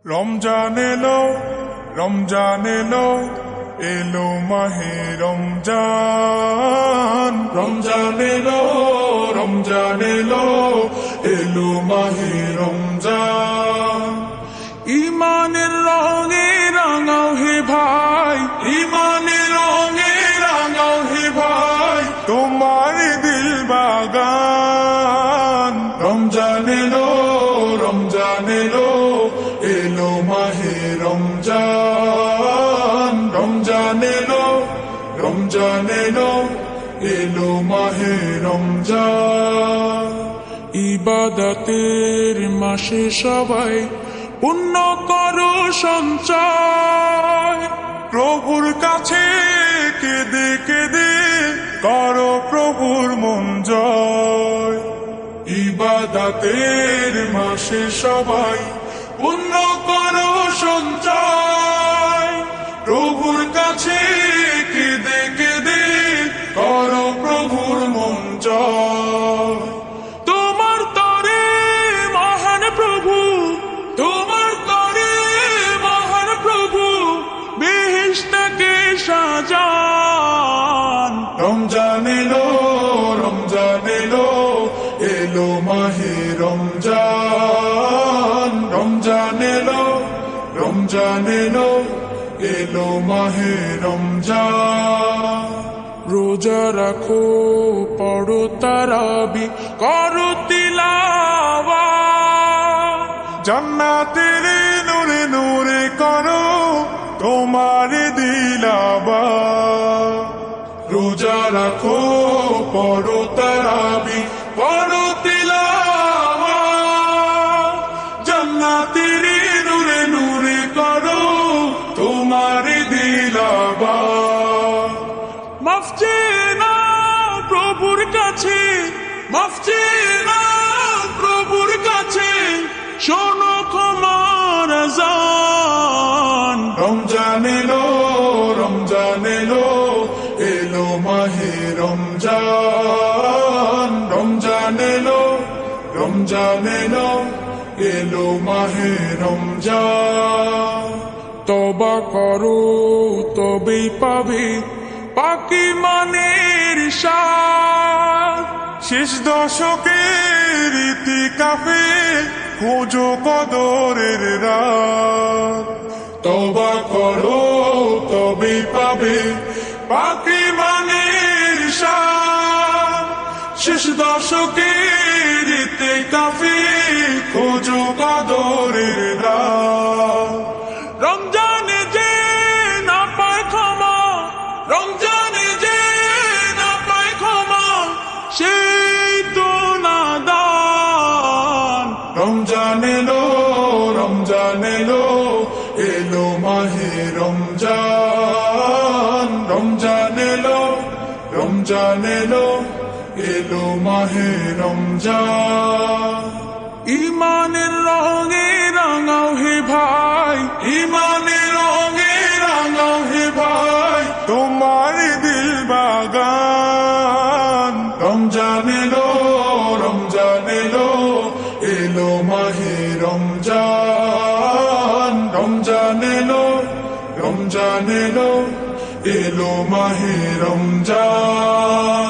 রমজান এলো, রমজান এলো, এলো মাহে রমজান। রমজান এলো, রমজান এলো, এলো মাহে রমজান। ইমানের রঙে রাঙাও হে ভাই, ইমানের রঙে রাঙাও হে ভাই, তোমার দিল বাগান। রমজান এলো, রমজান এলো, এলো মাহে রমজান। রমজান এলো, রমজান এলো, এলো মাহে রমজান। ইবাদতের মাসে সবাই পুণ্য করো সঞ্চয়, প্রভুর কাছে কেঁদে কেঁদে করো প্রভুর মন জয়। ইবাদতের মাসে সবাই পুণ্য করো সঞ্চয়, প্রভুর কাছে কেঁদে কেঁদে করো প্রভুর মন জয়। তোমার তরে মহান প্রভু, তোমার তরে মহান প্রভু বেহেশতকে সাজান। রমজান এলো, রমজান এলো, এলো মাহে রমজান। রমজান এলো, রমজান এলো, এলো মাহে রমজান। রোজা রাখো, পড়ো তারাবি, করো তিলাওয়াত, জান্নাতের নূরে নূরে করো তোমার দিলাবাত। রোজা রাখো, পড়ো তারাবি, পড়ো তিলাওয়াত, জান্নাতের নূরে নূরে করো তোমার দিলাবাত। মাফ চেয়ে নাও প্রভুর কাছে, মাফ চেয়ে নাও প্রভুর কাছে, শোনো ক্ষমার আযান। রমজান এলো, রমজান এলো, এলো মাহে রমজান। রমজান এলো, রমজান এলো, এলো মাহে রমজান। তওবা করো তবেই পাবে পাকি মানের স্বাদ, শেষ দশকের ইতিকাফে খোঁজো কদরের রাত। তওবা করো তবেই পাবে পাকি মানের স্বাদ, শেষ দশকের ইতিকাফে খোঁজো কদরের রাত। রমজানে যে না পায় ক্ষমা, রমজানে যে না পায় ক্ষমা, সেই তো নাদান। রমজান এলো, রমজান এলো, এলো মাহে রমজান। রমজান এলো, রমজান এলো, এলো মাহে রমজান। ইমানের রঙে রাঙাও হে ভাই, ইমানের রঙে রাঙাও হে ভাই, তোমার দিল বাগান। রমজান এলো, রমজান এলো, এলো মাহে রমজান। রমজান এলো, রমজান এলো, এলো মাহে রমজান।